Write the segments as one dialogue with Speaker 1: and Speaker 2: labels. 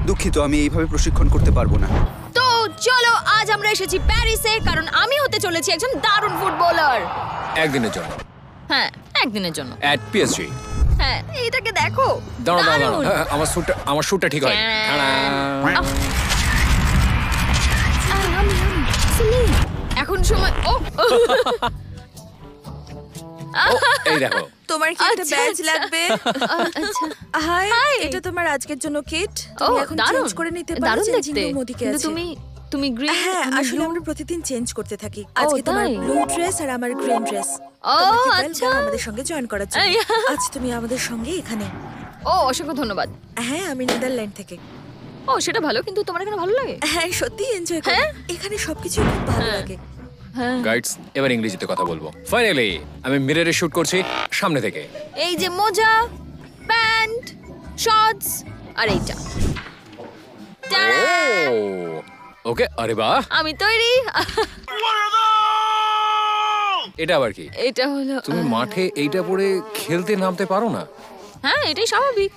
Speaker 1: দুঃখিত, আমি এইভাবে প্রশিক্ষণ করতে পারবো না।
Speaker 2: তো চলো, আজ আমরা এসেছি প্যারিসে, কারণ আমি হতে চলেছি একজন দারুণ ফুটবলার।
Speaker 3: একদিনের জন্য।
Speaker 2: হ্যাঁ, একদিনের জন্য।
Speaker 3: At PSG.
Speaker 2: হ্যাঁ, এটাকে দেখো।
Speaker 3: দাঁড়াও দাঁড়াও
Speaker 2: দারুণ।
Speaker 3: দাঁড়াও, আমার শ্যুটটা ঠিক হয়।
Speaker 2: এখন সময়। ও
Speaker 3: এই দেখো।
Speaker 4: তোমার কি একটা
Speaker 2: আচ্ছা,
Speaker 4: ব্যাজ
Speaker 2: আচ্ছা।
Speaker 4: লাগবে?
Speaker 2: আচ্ছা,
Speaker 4: হাই,
Speaker 2: Hi.
Speaker 4: এটা তোমার আজকের জন্য কিট।
Speaker 2: ও
Speaker 4: তুমি এখন
Speaker 2: দারুণ,
Speaker 4: চেঞ্জ করে নিতে পারো।
Speaker 2: দারুণ
Speaker 4: চেঞ্জিং
Speaker 2: দেখতে।
Speaker 4: রুম ওদিকে
Speaker 2: কিন্তু
Speaker 4: আছে।
Speaker 2: তুমি গ্রিন।
Speaker 4: হ্যাঁ, আসলে আমরা প্রতিদিন চেঞ্জ করতে থাকি। আজকে তোমার
Speaker 2: তাই?
Speaker 4: ব্লু ড্রেস আর আমার গ্রিন ড্রেস।
Speaker 2: ও,
Speaker 4: তোমাকে
Speaker 2: আচ্ছা।
Speaker 4: ওয়েলকাম আমাদের সঙ্গে জয়েন করার জন্য।
Speaker 2: এই।
Speaker 4: আজ তুমি আমাদের সঙ্গে এখানে।
Speaker 2: ও, অসংখ্য ধন্যবাদ।
Speaker 4: হ্যাঁ, আমি নেদারল্যান্ড থেকে।
Speaker 2: ও, সেটা ভালো, কিন্তু তোমার এখানে ভালো লাগে?
Speaker 4: হ্যাঁ, সত্যি এনজয় করি।
Speaker 2: হ্যাঁ?
Speaker 4: এখানে সবকিছু খুব ভালো লাগে।
Speaker 2: হ্যাঁ।
Speaker 3: গাইডস, এবার ইংরেজিতে কথা বলবো। ফাইনালি আমি মিররে শুট করছি সামনে থেকে।
Speaker 2: এই যে মোজা, প্যান্ট, শর্টস আর এইটা। টাডা!
Speaker 3: ওকে, আরে বাহ,
Speaker 2: আমি তৈরি।
Speaker 3: এটা আবার কি?
Speaker 2: এটা হলো
Speaker 3: তুমি মাঠে এইটা পরে খেলতে নামতে পারো না?
Speaker 2: হ্যাঁ, এটাই স্বাভাবিক।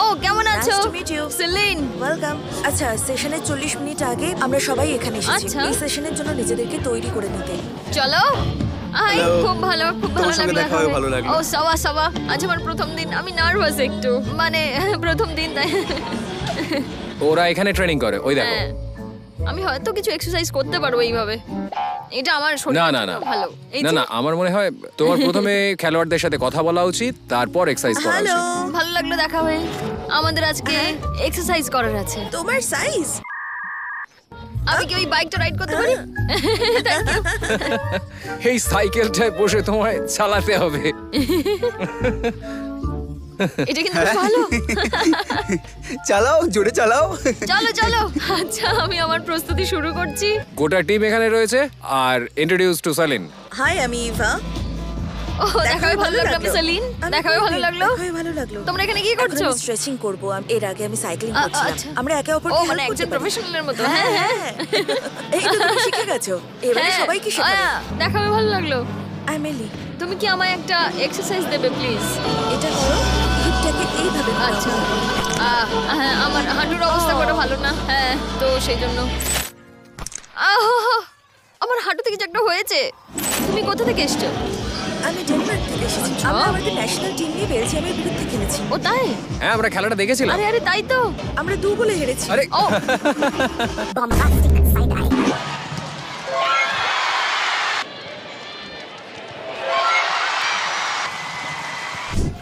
Speaker 2: ও, কেমন আছো?
Speaker 4: Nice to meet you.
Speaker 2: Saline.
Speaker 4: Welcome. আচ্ছা, সেশনের 40 মিনিট আগে আমরা সবাই এখানে এসেছি
Speaker 2: আচ্ছা।
Speaker 4: এই সেশনের জন্য নিজেদেরকে তৈরি করে নিতে।
Speaker 2: চলো। Hi,
Speaker 1: Hello.
Speaker 2: খুব ভালো
Speaker 1: তোমার সঙ্গে দেখা হয়ে ভালো লাগলো।
Speaker 2: ও, সাবা। আজ আমার প্রথম দিন, আমি নার্ভাস একটু। মানে প্রথম দিন তাই।
Speaker 3: ওরা এখানে ট্রেনিং করে, ওই দেখো।
Speaker 2: হ্যাঁ, আমি হয়তো কিছু এক্সারসাইজ করতে পারবো এইভাবে। এটা আমার শরীর
Speaker 3: না
Speaker 2: ভালো। এই
Speaker 3: না
Speaker 2: যে,
Speaker 3: না, আমার মনে হয় তোমার প্রথমে খেলোয়াড়দের সাথে কথা বলা উচিত, তারপর এক্সারসাইজ করা
Speaker 4: হ্যালো,
Speaker 3: উচিত।
Speaker 2: ভালো লাগলো দেখা হয়ে। আমাদের আজকে এক্সারসাইজ করার আছে।
Speaker 4: তোমার সাইজ?
Speaker 2: আমি কি ওই বাইকটা রাইড করতে পারি? Thank you.
Speaker 3: এই সাইকেলটায় বসে তোমায় চালাতে হবে।
Speaker 2: এটা কিন্তু খুব ভালো।
Speaker 1: চালাও, জোরে চালাও।
Speaker 2: চলো। আচ্ছা, আমি আমার প্রস্তুতি শুরু করছি।
Speaker 3: গোটা টিম এখানে রয়েছে। আর ইন্ট্রোডিউস টু সালিন।
Speaker 4: হাই, আমি ইভা।
Speaker 2: ও, দেখা হয়ে ভালো লাগলো। আমি সেলিন। দেখা হয়ে ভালো লাগলো।
Speaker 4: দেখা হয়ে ভালো লাগলো।
Speaker 2: তোমরা এখানে কি করছো?
Speaker 4: স্ট্রেচিং করব। এর আগে আমি সাইক্লিং
Speaker 2: আচ্ছা।
Speaker 4: করছিলাম। আমরা একে
Speaker 2: ও,
Speaker 4: অপরকে
Speaker 2: মানে
Speaker 4: হেল্প করতে
Speaker 2: একজন
Speaker 4: পারি।
Speaker 2: প্রফেশনালের মতো।
Speaker 4: হ্যাঁ,
Speaker 2: হ্যাঁ,
Speaker 4: হ্যাঁ। এই তো তুমি শিখে গেছো। এবারে
Speaker 2: হ্যাঁ।
Speaker 4: সবাইকে শেখাবো।
Speaker 2: দেখা হয়ে ভালো লাগলো।
Speaker 4: এমিলি,
Speaker 2: তুমি কি আমায় একটা এক্সারসাইজ দেবে প্লিজ?
Speaker 4: এটা করো। হিপটাকে এইভাবে ঘোরাও।
Speaker 2: আচ্ছা। হ্যাঁ, আমার হাঁটুর অবস্থা বড় ভালো না। হ্যাঁ, তো সেই জন্য। আমার হাঁটু থেকে যে একটা হয়েছে। তুমি কোথা থেকে এসছো?
Speaker 4: আমি ডেনমার্ক থেকে এসেছি। আমরা আমাদের ন্যাশনাল টিম নিয়ে বেলজিয়ামের বিরুদ্ধে খেলেছি।
Speaker 2: ও তাই?
Speaker 3: হ্যাঁ, আমরা খেলাটা দেখেছিলাম।
Speaker 2: আরে তাই তো।
Speaker 4: আমরা 2 গোলে হেরেছি।
Speaker 3: আরে
Speaker 2: ও,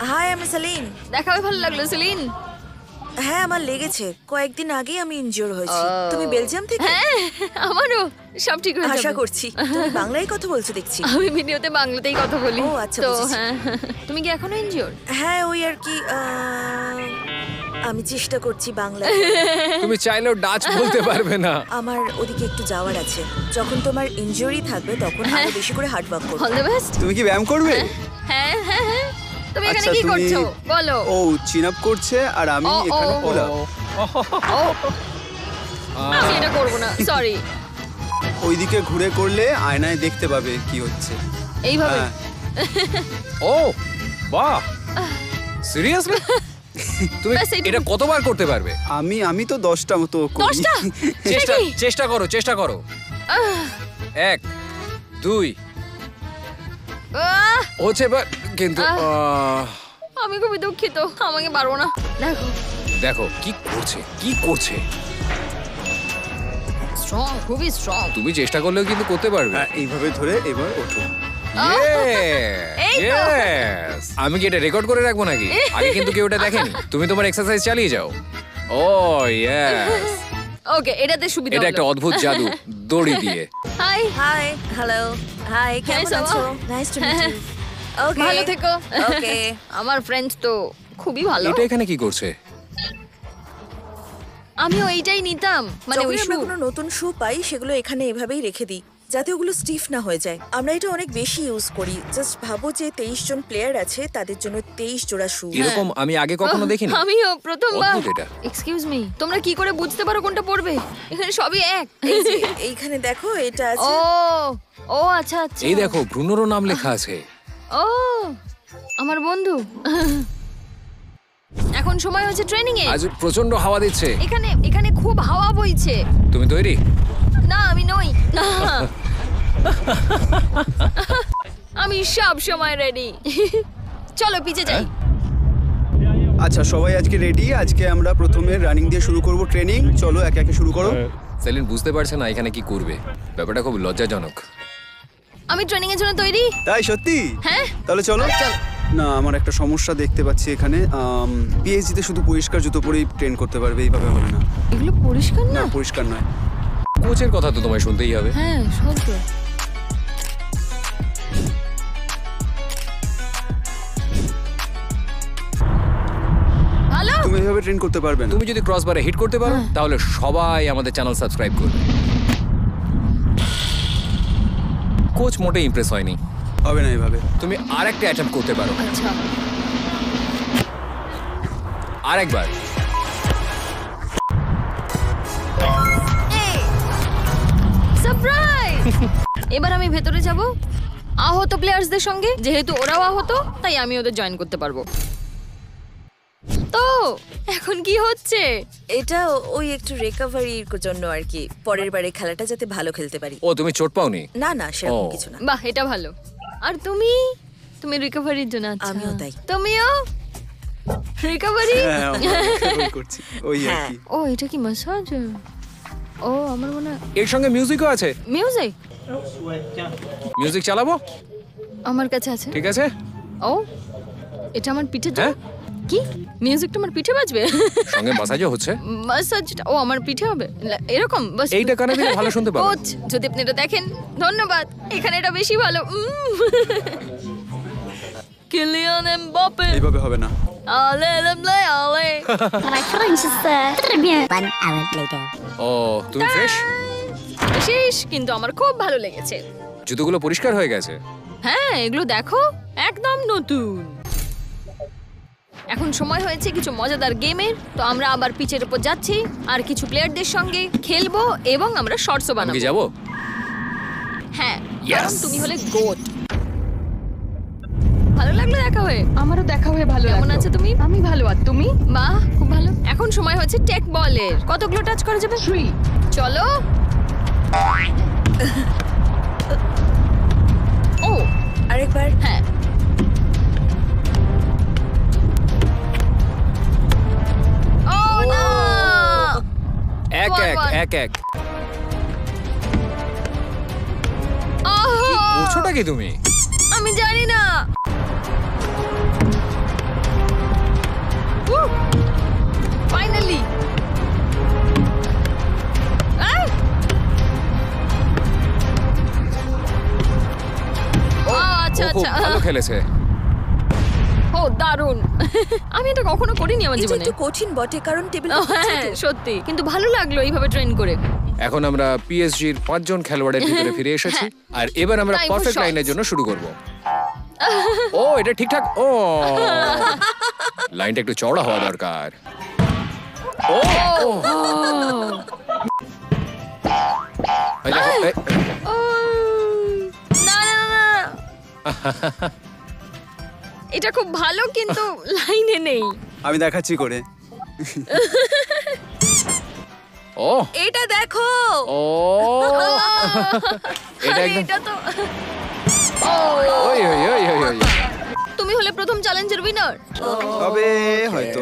Speaker 4: হাই, আমি সেলিন।
Speaker 2: দেখা হয়ে ভালো লাগলো সেলিন।
Speaker 4: হ্যাঁ, আমার লেগেছে। কয়েকদিন আগেই আমি ইনজিওর হয়েছি। তুমি বেলজিয়াম থেকে?
Speaker 2: হ্যাঁ, আমারও সব ঠিক হয়ে
Speaker 4: আশা
Speaker 2: যাবে।
Speaker 4: করছি। তুমি বাংলায় কথা বলছো দেখছি।
Speaker 2: আমি ভিডিওতে বাংলাতেই কথা বলি।
Speaker 4: ও, আচ্ছা,
Speaker 2: তো
Speaker 4: বুঝেছি।
Speaker 2: হ্যাঁ, তুমি কি এখনো ইনজিওর?
Speaker 4: হ্যাঁ, ওই আর কি। আমি চেষ্টা করছি বাংলায়।
Speaker 3: তুমি চাইলেও ডাচ বলতে পারবে না।
Speaker 4: আমার ওদিকে একটু যাওয়ার আছে। যখন তোমার ইনজুরি থাকবে তখন আরো বেশি করে হার্ড ওয়ার্ক করবে।
Speaker 2: All the best.
Speaker 1: তুমি কি ব্যায়াম করবে?
Speaker 2: হ্যাঁ। তুমি এখানে
Speaker 1: আচ্ছা,
Speaker 2: কি
Speaker 1: তুমি-
Speaker 2: করছো বলো?
Speaker 1: ও চিন আপ করছে আর আমি
Speaker 2: ও,
Speaker 1: এখানে
Speaker 2: ও।
Speaker 1: Pull up.
Speaker 2: ও, আমি এটা করবো না, সরি।
Speaker 1: ওইদিকে ঘুরে করলে আয়নায় দেখতে পাবে কি হচ্ছে।
Speaker 2: এইভাবে।
Speaker 1: হ্যাঁ।
Speaker 3: ও বাহ, সিরিয়াসলি? তুমি
Speaker 2: ব্যাস এইটুকু।
Speaker 3: এটা কতবার করতে পারবে?
Speaker 1: আমি তো 10টা মতো করি।
Speaker 2: 10টা?
Speaker 3: চেষ্টা করো। 1 2
Speaker 2: আহ,
Speaker 3: হচ্ছে, বাট কিন্তু
Speaker 2: আমি খুবই দুঃখিত, আমাকে পারবো না। দেখো,
Speaker 3: দেখো কি করছে।
Speaker 2: স্ট্রং, খুবই স্ট্রং।
Speaker 3: তুমি চেষ্টা করলেও কিন্তু করতে পারবে।
Speaker 1: হ্যাঁ, এইভাবে ধরে এবার ওঠো।
Speaker 2: এই তো।
Speaker 3: Yes! আমি কি এটা রেকর্ড করে রাখবো নাকি? আগে কিন্তু কেউ এটা দেখেনি। তুমি তোমার এক্সারসাইজ চালিয়ে যাও। ও ইয়েস,
Speaker 2: ওকে, এটাতে সুবিধা
Speaker 3: এটা একটা
Speaker 2: হলো।
Speaker 3: অদ্ভুত জাদু দড়ি দিয়ে।
Speaker 2: High,
Speaker 4: high, hello. হাই, কেমন
Speaker 2: সবা।
Speaker 4: আছো? Nice to meet you. Okay,
Speaker 2: ভালো থেকো।
Speaker 4: ওকে।
Speaker 2: আমার ফ্রেন্ডস তো খুবই ভালো।
Speaker 3: এটা এখানে কি করছে?
Speaker 2: আমিও এইটাই নিতাম, মানে ওই
Speaker 4: যখনই আমরা
Speaker 2: শু।
Speaker 4: কোনো নতুন শু পাই সেগুলো এখানে এভাবেই রেখে দিই যাতে ওগুলো স্টিফ না হয়ে যায়। আমরা এটা অনেক বেশি ইউজ করি। জাস্ট ভাবো যে 23 জন প্লেয়ার আছে, তাদের জন্য 23 জোড়া শু।
Speaker 3: এরকম আমি আগে কখনো দেখিনি।
Speaker 2: আমিও প্রথমবার।
Speaker 3: অদ্ভুত এটা।
Speaker 2: এক্সকিউজ মি, তোমরা কি করে বুঝতে পারো কোনটা পড়বে? এখানে সবই এক।
Speaker 4: এই যে এইখানে দেখো, এটা
Speaker 2: ও,
Speaker 4: আছে।
Speaker 2: আচ্ছা।
Speaker 3: এই দেখো, ব্রুনোরও নাম লেখা আছে।
Speaker 2: ও, আমার বন্ধু। এখন সময় হচ্ছে ট্রেনিং এ।
Speaker 3: আজ প্রচন্ড হাওয়া দিচ্ছে।
Speaker 2: এখানে এখানে খুব হাওয়া বইছে।
Speaker 3: তুমি তৈরি?
Speaker 2: না আমি নই। না। আমি সব সময় রেডি। চলো পিছে যাই।
Speaker 1: আচ্ছা সবাই আজকে রেডি। আজকে আমরা প্রথমে রানিং দিয়ে শুরু করব ট্রেনিং। চলো একে একে শুরু করো।
Speaker 3: সেলিন বুঝতে পারছে না এখানে কি করবে। ব্যাপারটা খুব লজ্জাজনক।
Speaker 2: আমি ট্রেনিং এর জন্য তৈরি।
Speaker 1: তাই সত্যি?
Speaker 2: হ্যাঁ
Speaker 1: তাহলে চলো।
Speaker 2: চলো।
Speaker 1: না আমার একটা সমস্যা দেখতে পাচ্ছি এখানে। পিএইচডিতে শুধু পরিষ্কার জুতো পরেই ট্রেন করতে পারবে, এইভাবে হবে না।
Speaker 2: এগুলো পরিষ্কার
Speaker 1: না
Speaker 2: না।
Speaker 1: পরিষ্কার নয়।
Speaker 3: কোচের কথা তো তোমায় শুনতেই হবে।
Speaker 2: হ্যাঁ সব তো। হ্যালো।
Speaker 1: তুমি এইভাবে ট্রেন করতে পারবে না।
Speaker 3: তুমি যদি ক্রসবারে হিট করতে পারো তাহলে সবাই আমাদের চ্যানেল সাবস্ক্রাইব করবে। কোচ মোটেই ইমপ্রেস হয়নি।
Speaker 1: হবে না এইভাবে।
Speaker 3: তুমি আরেকটা অ্যাটেম্প করতে পারো।
Speaker 2: আচ্ছা
Speaker 3: আরেকবার।
Speaker 2: সারপ্রাইজ। এবার আমি ভেতরে যাব আহত প্লেয়ার্সদের সঙ্গে। যেহেতু ওরাও আহত তাই আমি ওদের জয়েন করতে পারবো। তো এখন কি হচ্ছে?
Speaker 4: এটা ওই একটু রিকভারির জন্য আর কি, পরের বারে খেলাটা যাতে ভালো খেলতে পারি।
Speaker 3: ও তুমি চোট পাওনি?
Speaker 4: না না সেরকম
Speaker 3: ও।
Speaker 4: কিছু না।
Speaker 2: বাহ এটা ভালো। আর তুমি তুমি রিকভারির জন্য? আচ্ছা।
Speaker 4: আমিও তাই।
Speaker 2: তুমিও রিকভারি?
Speaker 1: হ্যাঁ আমরা recover করছি ওই আর
Speaker 4: হ্যাঁ।
Speaker 1: কি।
Speaker 2: ও এটা কি ম্যাসাজ? ও আমার মনে হয়
Speaker 3: এর সঙ্গে মিউজিকও আছে।
Speaker 2: মিউজিক।
Speaker 3: মিউজিক চালাবো?
Speaker 2: আমার কাছে আছে।
Speaker 3: ঠিক আছে।
Speaker 2: ও এটা আমার পিঠে
Speaker 3: হ্যাঁ।
Speaker 2: কি মিউজিকটা আমার পিঠে বাজবে?
Speaker 3: সঙ্গে মাসাজও হচ্ছে।
Speaker 2: ম্যাসাজটা ও আমার পিঠে হবে এরকম বাস।
Speaker 3: এইটা কানে দিলে ভালো শুনতে পাবে।
Speaker 2: কোচ যদি আপনি এটা দেখেন ধন্যবাদ। এখানে এটা বেশি ভালো। Kylian Mbappe.
Speaker 1: এইভাবে হবে না।
Speaker 2: আলে লে আলে।
Speaker 5: La Francia, très bien. 1 hour later.
Speaker 3: ও তুমি ফ্রেশ?
Speaker 2: শেষ কিন্তু আমার খুব ভালো লেগেছে।
Speaker 3: জুতোগুলো পরিষ্কার হয়ে গেছে।
Speaker 2: হ্যাঁ এগুলো দেখো একদম নতুন। এখন সময় হয়েছে কিছু মজাদার গেমের। তো আমরা আবার পিচের উপর যাচ্ছি আর কিছু প্লেয়ারদের সঙ্গে খেলবো এবং আমরা শর্টসও
Speaker 3: আমি
Speaker 2: বানাবো।
Speaker 3: কি যাবো?
Speaker 2: হ্যাঁ
Speaker 3: Yes!
Speaker 2: কারণ তুমি হলে গোট। ভালো লাগলো দেখা হয়ে।
Speaker 6: আমারও দেখা হয়ে ভালো
Speaker 2: কেমন
Speaker 6: লাগলো।
Speaker 2: আছো তুমি?
Speaker 6: আমি ভালো, আর তুমি?
Speaker 2: বাহ খুব ভালো। এখন সময় হচ্ছে টেক বলের। কতগুলো টাচ করা যাবে?
Speaker 6: 3
Speaker 2: চলো। ও
Speaker 4: আরেকবার।
Speaker 2: হ্যাঁ ও না
Speaker 3: এক
Speaker 2: One,
Speaker 3: এক
Speaker 2: one.
Speaker 3: এক এক।
Speaker 2: আহা!
Speaker 3: করছোটা কি তুমি?
Speaker 2: আমি জানি না। ফাইনালি আচ্ছা
Speaker 3: ও খুব
Speaker 2: আচ্ছা
Speaker 3: ভালো খেলেছে।
Speaker 2: ও দারুণ। আমি এটা কখনো করিনি আমার
Speaker 4: এটা
Speaker 2: জীবনে।
Speaker 4: একটু কঠিন বটে কারণ টেবিল
Speaker 2: ও, হ্যাঁ সত্যি কিন্তু ভালো লাগলো এইভাবে ট্রেন করে।
Speaker 3: এখন আমরা পিএসজির 5 জন খেলোয়াড়ের ভিতরে ফিরে এসেছি আর এবার আমরা
Speaker 2: Time for
Speaker 3: পারফেক্ট
Speaker 2: shots.
Speaker 3: লাইনের জন্য শুরু করব। ও এটা ঠিকঠাক। ও লাইনটা একটু চওড়া হওয়া দরকার। ও এই দেখো, এই,
Speaker 2: ও না না না, না এটা খুব ভালো কিন্তু লাইনে নেই।
Speaker 1: আমি দেখাচ্ছি করে।
Speaker 3: ও
Speaker 4: এটা দেখো।
Speaker 3: ও এটা
Speaker 2: আরে,
Speaker 3: একদম
Speaker 2: এটা তো
Speaker 3: ওই ওই ওই ওই ওই।
Speaker 2: তুমি হলে প্রথম চ্যালেঞ্জের উইনার।
Speaker 1: তবে হয়তো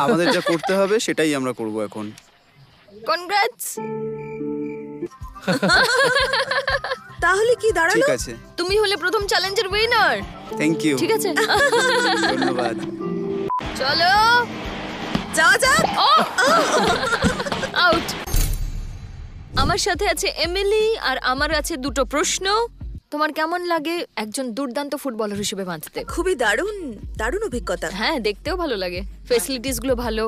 Speaker 1: আমাদের যা করতে হবে সেটাই আমরা করব এখন।
Speaker 2: কনগ্রাটস।
Speaker 4: তাহলে কি দাঁড়ালো?
Speaker 1: ঠিক আছে।
Speaker 2: তুমি হলে প্রথম চ্যালেঞ্জের উইনার।
Speaker 1: Thank you.
Speaker 2: ঠিক আছে
Speaker 1: ধন্যবাদ।
Speaker 2: চলো
Speaker 4: যাওয়া যাক।
Speaker 2: আউট। আমার সাথে আছে এমিলি আর আমার আছে দুটো প্রশ্ন। তোমার কেমন লাগে একজন দুর্দান্ত ফুটবলার হিসেবে বাঁচতে?
Speaker 4: খুবই দারুণ দারুণ অভিজ্ঞতা।
Speaker 2: হ্যাঁ দেখতেও ভালো লাগে। ফ্যাসিলিটিস গুলো ভালো।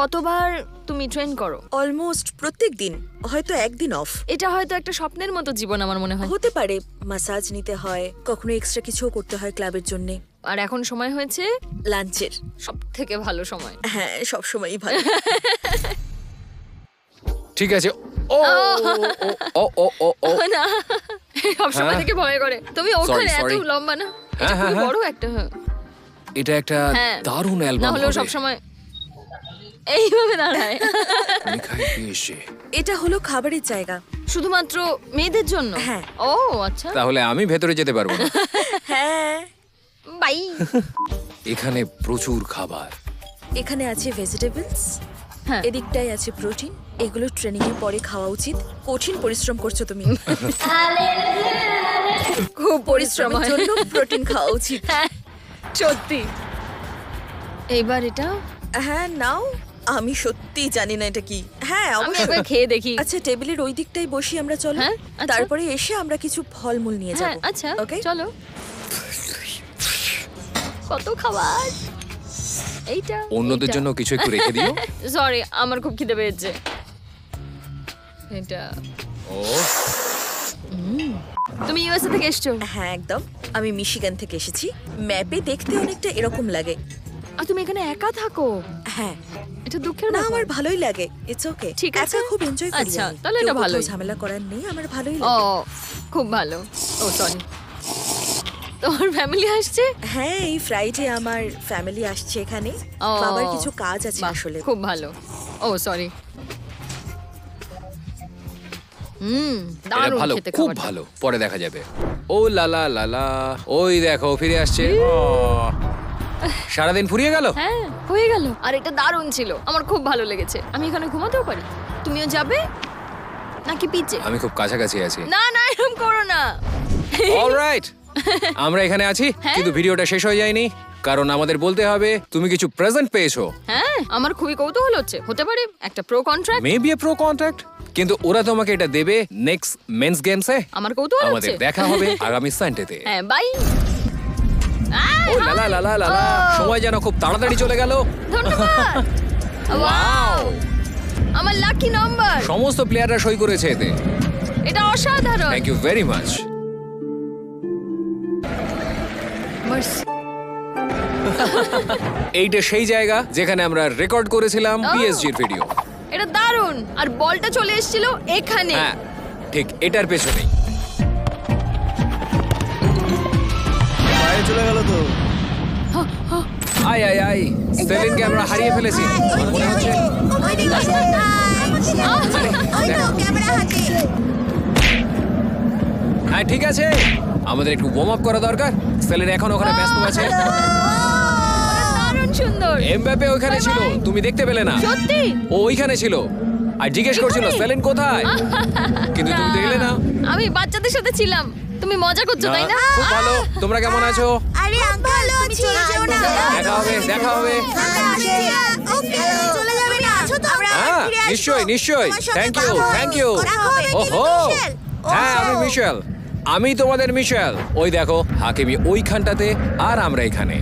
Speaker 2: কতবার তুমি ট্রেন করো?
Speaker 4: অলমোস্ট প্রত্যেক দিন, হয়তো একদিন অফ।
Speaker 2: এটা হয়তো একটা স্বপ্নের মতো জীবন আমার মনে হয়।
Speaker 4: হতে পারে মাসাজ নিতে হয়, কখনো এক্সট্রা কিছুও করতে হয় ক্লাবের জন্য।
Speaker 2: আর এখন সময় হয়েছে
Speaker 4: লাঞ্চের।
Speaker 2: সব থেকে ভালো সময়।
Speaker 4: হ্যাঁ সব সময়ই ভালো।
Speaker 3: ঠিক আছে। ও ও ও ও ও
Speaker 2: না সব সময়
Speaker 3: হ্যাঁ।
Speaker 2: থেকে ভয় করে। তুমি ওখানে এত
Speaker 3: sorry.
Speaker 2: লম্বা না। এটা
Speaker 3: হ্যাঁ,
Speaker 2: খুব
Speaker 3: হ্যাঁ,
Speaker 2: বড় একটা।
Speaker 3: এটা একটা
Speaker 2: হ্যাঁ
Speaker 3: দারুণ
Speaker 2: না
Speaker 3: অ্যালবাম
Speaker 2: হলেও
Speaker 3: হবে।
Speaker 2: সব সময় এইভাবে দাঁড়ায়।
Speaker 3: মিখাই পেয়েছে।
Speaker 4: এটা হলো খাবারের জায়গা।
Speaker 2: শুধুমাত্র মেয়েদের জন্য?
Speaker 4: হ্যাঁ।
Speaker 2: ও আচ্ছা।
Speaker 3: তাহলে আমি ভেতরে যেতে পারবো না।
Speaker 4: হ্যাঁ,
Speaker 2: বাই।
Speaker 3: এখানে প্রচুর খাবার।
Speaker 4: এখানে আছে ভেজিটেবলস,
Speaker 2: হ্যাঁ।
Speaker 4: এদিকটাই আছে প্রোটিন। এগুলো ট্রেনিং এর পরে খাওয়া উচিত। কঠিন পরিশ্রম করছো তুমি।
Speaker 2: খুব পরিশ্রম
Speaker 4: পরিশ্রমের
Speaker 2: হয়।
Speaker 4: জন্য প্রোটিন খাওয়া উচিত।
Speaker 2: হ্যাঁ, সত্যি। এইবার এটা
Speaker 4: হ্যাঁ, নাও। আমি সত্যি জানি না এটা কি। হ্যাঁ,
Speaker 2: আমি
Speaker 4: অবশ্যই।
Speaker 2: একবার খেয়ে দেখি।
Speaker 4: আচ্ছা, টেবিলের ওই দিকটাই বসি আমরা, চলো।
Speaker 2: হ্যাঁ, আচ্ছা।
Speaker 4: তারপরে এসে আমরা কিছু ফলমূল নিয়ে যাব।
Speaker 2: হ্যাঁ আচ্ছা,
Speaker 4: ওকে।
Speaker 2: চলো। কত খাবার। এইটা
Speaker 3: অন্যদের জন্য কিছু একটু রেখে দিও।
Speaker 2: সরি, আমার খুব খিদে পেয়েছে। এটা
Speaker 3: ও
Speaker 2: তুমি ইউএসএ থেকে এসছো?
Speaker 4: হ্যাঁ, একদম। আমি মিশিগান থেকে এসেছি। ম্যাপে দেখতে অনেকটা এরকম লাগে।
Speaker 2: আর তুমি এখানে একা থাকো?
Speaker 4: হ্যাঁ।
Speaker 2: এটা দুঃখের
Speaker 4: না,
Speaker 2: ব্যাপার।
Speaker 4: আমার ভালোই লাগে। It's okay.
Speaker 2: ঠিক আছে।
Speaker 4: একা খুব এনজয় করি
Speaker 2: আচ্ছা,
Speaker 4: আমি।
Speaker 2: তাহলে
Speaker 4: কেউ
Speaker 2: এটা
Speaker 4: কোথাও
Speaker 2: ভালোই।
Speaker 4: ঝামেলা করার নেই, আমার ভালোই
Speaker 2: ও
Speaker 4: লাগে।
Speaker 2: খুব ভালো। ও সরি। তোমার ফ্যামিলি আসছে?
Speaker 4: হ্যাঁ, এই ফ্রাইডে আমার ফ্যামিলি আসছে এখানে।
Speaker 2: ও,
Speaker 4: বাবার কিছু কাজ আছে
Speaker 2: বাহ,
Speaker 4: আসলে।
Speaker 2: খুব ভালো। ও সরি।
Speaker 3: এটা
Speaker 2: দারুণ
Speaker 3: ভালো,
Speaker 2: খেতে
Speaker 3: খুব
Speaker 2: খাবারটা।
Speaker 3: ভালো। পরে দেখা যাবে। ও লালা লালা, ওই দেখো ফিরে আসছে। সারাদিন ফুরিয়ে গেল।
Speaker 2: হ্যাঁ, হয়ে গেল। আর এটা দারুণ ছিল, আমার খুব ভালো লেগেছে। আমি এখানে ঘুমাতেও পারি। তুমিও যাবে নাকি পিচে?
Speaker 3: আমি খুব কাছাকাছি আছি।
Speaker 2: না না, এরকম করো না।
Speaker 3: অলরাইট, আমরা এখানে আছি,
Speaker 2: হ্যাঁ।
Speaker 3: কিন্তু ভিডিওটা শেষ হয়ে যায়নি, কারণ আমাদের বলতে হবে তুমি কিছু প্রেজেন্ট পেয়েছো।
Speaker 2: হ্যাঁ, আমার খুবই কৌতূহল হচ্ছে। হতে পারে একটা প্রো কন্ট্রাক্ট।
Speaker 3: মেবি এ প্রো কন্ট্রাক্ট, কিন্তু ওরা তোমাকে এটা দেবে নেক্সট মেন্স গেমসে।
Speaker 2: আমার কৌতূহল
Speaker 3: আমাদের
Speaker 2: হচ্ছে।
Speaker 3: দেখা হবে আগামী সানডেতে।
Speaker 2: হ্যাঁ, বাই।
Speaker 3: ও লালা লালা লালা, সময় যেন খুব তাড়াতাড়ি চলে গেল।
Speaker 2: ধন্যবাদ। ওয়াও, আমার লাকি নাম্বার।
Speaker 3: সমস্ত প্লেয়াররা সই করেছে এতে।
Speaker 2: এটা অসাধারণ।
Speaker 3: Thank you very much.
Speaker 2: Mercy.
Speaker 3: এইটা সেই জায়গা যেখানে আমরা রেকর্ড করেছিলাম পিএসজির ভিডিও।
Speaker 2: এটা দারুণ। আর বলটা চলে এসেছিল এখানে।
Speaker 3: হ্যাঁ, ঠিক এটার পেছনেই।
Speaker 1: বাইরে চলে গেল তো।
Speaker 3: আয় আয় আয়, সেলিনকে আমরা হারিয়ে ফেলেছি মনে হচ্ছে। হ্যাঁ ঠিক আছে, আমাদের একটু ওয়ার্ম আপ করা দরকার। সেলিন এখন ওখানে ব্যস্ত আছে।
Speaker 2: ওটা দারুণ সুন্দর।
Speaker 3: এমবাপ্পে ওখানে ছিল, তুমি দেখতে পেলে না?
Speaker 2: সত্যি?
Speaker 3: ও ওইখানে ছিল আর জিজ্ঞেস করছিল
Speaker 2: এখানে?
Speaker 3: সেলিন কোথায়, কিন্তু তুমি তো এলে না।
Speaker 2: আমি বাচ্চাদের সাথে ছিলাম। তুমি মজা করছো তাই না?
Speaker 3: খুব ভালো, তোমরা কেমন আছো?
Speaker 4: আরে আঙ্কেল, তুমি চলে যেও না।
Speaker 3: দেখা হবে, দেখা হবে।
Speaker 4: ওকে, চলে যাবে না।
Speaker 3: হ্যাঁ নিশ্চয়ই নিশ্চয়ই, থ্যাংক ইউ থ্যাংক ইউ। ওহো, হ্যাঁ আমি মিশেল, আমি তোমাদের মিশেল। ওই দেখো হাকিমি ওইখানটাতে আর আমরা এখানে।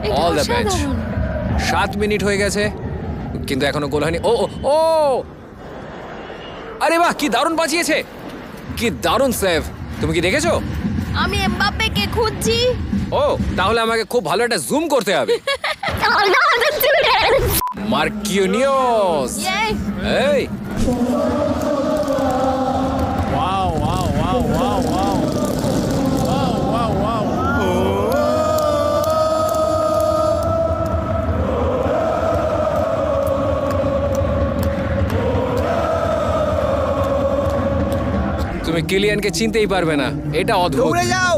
Speaker 2: এটা
Speaker 3: অল দ্য বেস্ট।
Speaker 2: অসাধারণ।
Speaker 3: 7 মিনিট হয়ে গেছে কিন্তু এখনো গোল হয়নি। ও ও ও, আরে বাহ, কি দারুণ বাঁচিয়েছে, কি দারুণ সেভ। তুমি কি দেখেছো?
Speaker 2: আমি এমবাপ্পেকে খুঁজছি।
Speaker 3: ও, তাহলে আমাকে খুব ভালো একটা জুম করতে হবে।
Speaker 5: Oh no, don't do that!
Speaker 3: Marquinhos,
Speaker 2: ইয়ে,
Speaker 3: এই তুমি কিলিয়ানকে চিনতেই পারবে না, এটা অদ্ভুত।
Speaker 1: দৌড়ে যাও।